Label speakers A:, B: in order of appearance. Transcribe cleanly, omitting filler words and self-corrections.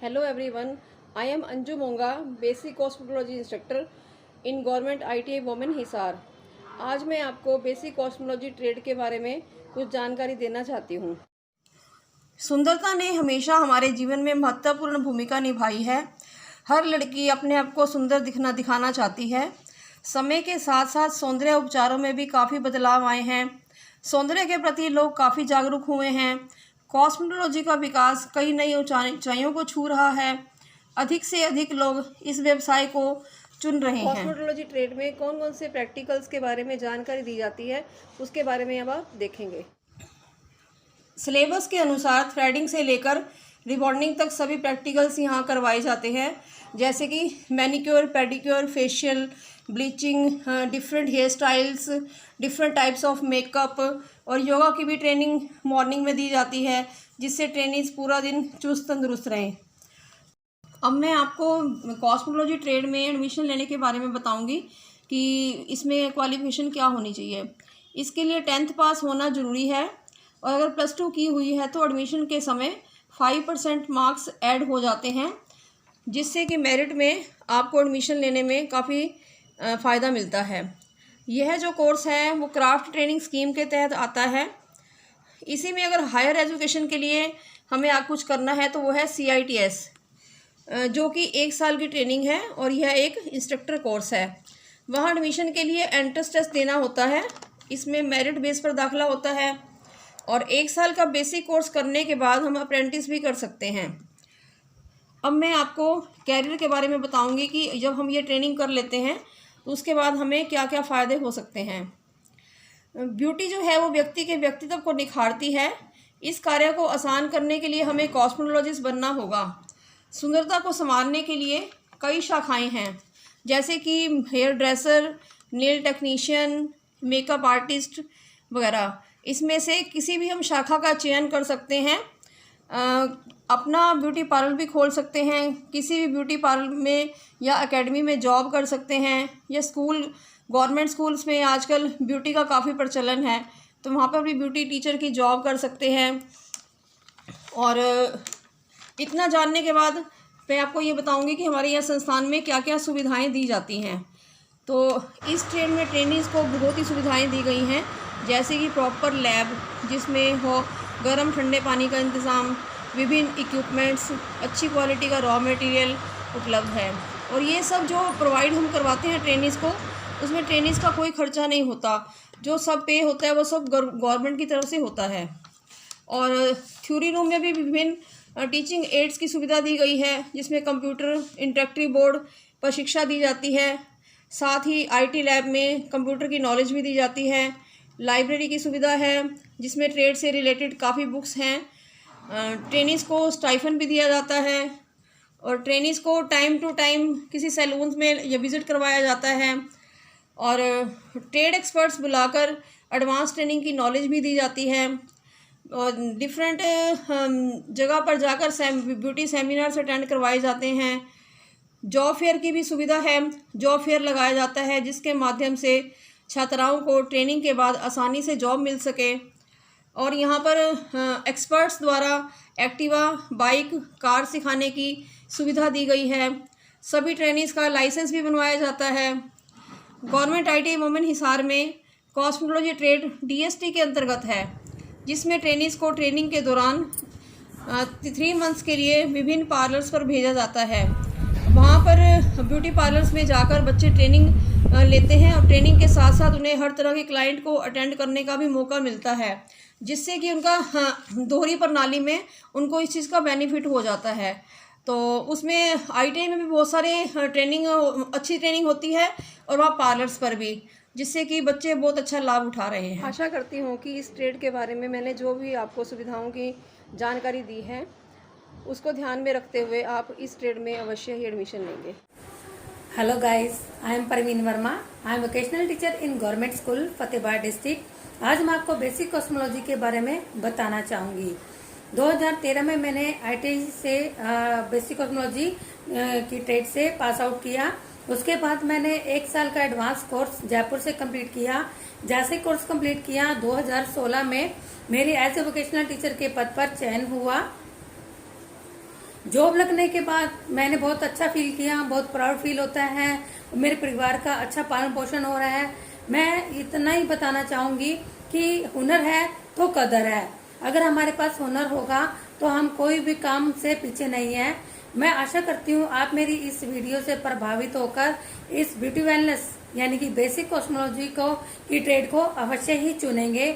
A: Hello everyone, I am Anju Monga, basic cosmetology instructor in government ITI women Hisar. आज मैं आपको basic cosmetology trade के बारे में कुछ जानकारी देना चाहती हूँ। सुंदरता ने हमेशा हमारे जीवन में महत्वपूर्ण भूमिका निभाई है। हर लड़की अपने आप को सुंदर दिखाना चाहती है। समय के साथ साथ सौंदर्य उपचारों में भी काफ़ी बदलाव आए हैं। सौंदर्य के प्रति लोग काफ़ी जागरूक हुए हैं। कॉस्मेटोलॉजी का विकास कई नई ऊंचाइयों को छू रहा है। अधिक से अधिक लोग इस व्यवसाय को चुन रहे हैं। कॉस्मेटोलॉजी ट्रेड में कौन कौन से प्रैक्टिकल्स के बारे में जानकारी दी जाती है, उसके बारे में अब आप देखेंगे। सिलेबस के अनुसार थ्रेडिंग से लेकर रिबॉन्डिंग तक सभी प्रैक्टिकल्स यहाँ करवाए जाते हैं, जैसे कि manicure, pedicure, facial, bleaching, different hair styles, different types of makeup और योगा की भी ट्रेनिंग मॉर्निंग में दी जाती है, जिससे ट्रेनिंग्स पूरा दिन चुस्त तंदुरुस्त रहें। अब मैं आपको कॉस्मेटोलॉजी ट्रेड में एडमिशन लेने के बारे में बताऊंगी कि इसमें क्वालिफिकेशन क्या होनी चाहिए। इसके लिए 10th पास होना ज़रूरी है और अगर +2 की हुई है तो एडमिशन के समय 5% मार्क्स ऐड हो जाते हैं, जिससे कि मेरिट में आपको एडमिशन लेने में काफ़ी फ़ायदा मिलता है। यह जो कोर्स है वो क्राफ्ट ट्रेनिंग स्कीम के तहत आता है। इसी में अगर हायर एजुकेशन के लिए हमें कुछ करना है तो वो है CITS, जो कि 1 साल की ट्रेनिंग है और यह एक इंस्ट्रक्टर कोर्स है। वहाँ एडमिशन के लिए एंट्रेंस टेस्ट देना होता है। इसमें मेरिट बेस पर दाखिला होता है और 1 साल का बेसिक कोर्स करने के बाद हम अप्रेंटिस भी कर सकते हैं। अब मैं आपको कैरियर के बारे में बताऊंगी कि जब हम ये ट्रेनिंग कर लेते हैं तो उसके बाद हमें क्या क्या फ़ायदे हो सकते हैं। ब्यूटी जो है वो व्यक्ति के व्यक्तित्व को निखारती है। इस कार्य को आसान करने के लिए हमें कॉस्मेटोलॉजिस्ट बनना होगा। सुंदरता को संवारने के लिए कई शाखाएं हैं, जैसे कि hair dresser, nail technician, makeup artist वगैरह। इसमें से किसी भी हम शाखा का चयन कर सकते हैं। अपना ब्यूटी पार्लर भी खोल सकते हैं, किसी भी ब्यूटी पार्लर में या एकेडमी में जॉब कर सकते हैं, या गवर्नमेंट स्कूल्स में आजकल ब्यूटी का काफ़ी प्रचलन है तो वहाँ पर भी ब्यूटी टीचर की जॉब कर सकते हैं। और इतना जानने के बाद मैं आपको ये बताऊंगी कि हमारे यहाँ संस्थान में क्या क्या सुविधाएं दी जाती हैं। तो इस ट्रेड में ट्रेनिंग्स को बहुत ही सुविधाएं दी गई हैं, जैसे कि प्रॉपर लैब जिसमें हो गर्म ठंडे पानी का इंतज़ाम, विभिन्न इक्विपमेंट्स, अच्छी क्वालिटी का रॉ मटेरियल उपलब्ध है। और ये सब जो प्रोवाइड हम करवाते हैं ट्रेनिंग्स को, उसमें ट्रेनिंग्स का कोई खर्चा नहीं होता। जो सब पे होता है वो सब गवर्नमेंट की तरफ से होता है। और थ्योरी रूम में भी विभिन्न टीचिंग एड्स की सुविधा दी गई है, जिसमें कंप्यूटर, इंटरेक्टिव बोर्ड पर शिक्षा दी जाती है। साथ ही IT लैब में कंप्यूटर की नॉलेज भी दी जाती है। लाइब्रेरी की सुविधा है, जिसमें ट्रेड से रिलेटेड काफ़ी बुक्स हैं। ट्रेनिंग्स को स्टाइफन भी दिया जाता है और ट्रेनिंग्स को टाइम टू टाइम किसी सैलून्स में या विज़िट करवाया जाता है। और ट्रेड एक्सपर्ट्स बुलाकर एडवांस ट्रेनिंग की नॉलेज भी दी जाती है। और डिफरेंट जगह पर जाकर ब्यूटी सेमिनार्स अटेंड करवाए जाते हैं। जॉब फेयर की भी सुविधा है। जॉब फेयर लगाया जाता है, जिसके माध्यम से छात्राओं को ट्रेनिंग के बाद आसानी से जॉब मिल सके। और यहाँ पर एक्सपर्ट्स द्वारा एक्टिवा, बाइक, कार सिखाने की सुविधा दी गई है। सभी ट्रेनिंग्स का लाइसेंस भी बनवाया जाता है। गवर्नमेंट ITI वुमेन हिसार में कॉस्मेटोलॉजी ट्रेड DST के अंतर्गत है, जिसमें ट्रेनिंग्स को ट्रेनिंग के दौरान 3 मंथ्स के लिए विभिन्न पार्लर्स पर भेजा जाता है। वहाँ पर ब्यूटी पार्लर्स में जाकर बच्चे ट्रेनिंग लेते हैं और ट्रेनिंग के साथ साथ उन्हें हर तरह के क्लाइंट को अटेंड करने का भी मौका मिलता है, जिससे कि उनका दोहरी प्रणाली में उनको इस चीज़ का बेनिफिट हो जाता है। तो उसमें ITI में भी बहुत सारे अच्छी ट्रेनिंग होती है और वहाँ पार्लर्स पर भी, जिससे कि बच्चे बहुत अच्छा लाभ उठा रहे हैं। आशा करती हूँ कि इस ट्रेड के बारे में मैंने जो भी आपको सुविधाओं की जानकारी दी है, उसको ध्यान में रखते हुए आप इस ट्रेड में अवश्य ही एडमिशन लेंगे।
B: Hello guys, I am Parveen Verma. I am vocational teacher in government school Fatehabad district. आज मैं आपको बेसिक कॉस्मेटोलॉजी के बारे में बताना चाहूँगी। 2013 में मैंने ITI से बेसिक कॉस्मेटोलॉजी की ट्रेड से पास आउट किया। उसके बाद मैंने 1 साल का एडवांस कोर्स जयपुर से कंप्लीट किया। जैसे कोर्स कंप्लीट किया 2016 में मेरी एज ए वोकेशनल टीचर के पद पर चयन हुआ। जॉब लगने के बाद मैंने बहुत अच्छा फील किया, बहुत प्राउड फील होता है, मेरे परिवार का अच्छा पालन पोषण हो रहा है। मैं इतना ही बताना चाहूंगी कि हुनर है तो कदर है। अगर हमारे पास हुनर होगा तो हम कोई भी काम से पीछे नहीं है। मैं आशा करती हूँ आप मेरी इस वीडियो से प्रभावित होकर इस ब्यूटी वेलनेस यानी कि बेसिक कॉस्मेटोलॉजी को की ट्रेड को अवश्य ही चुनेंगे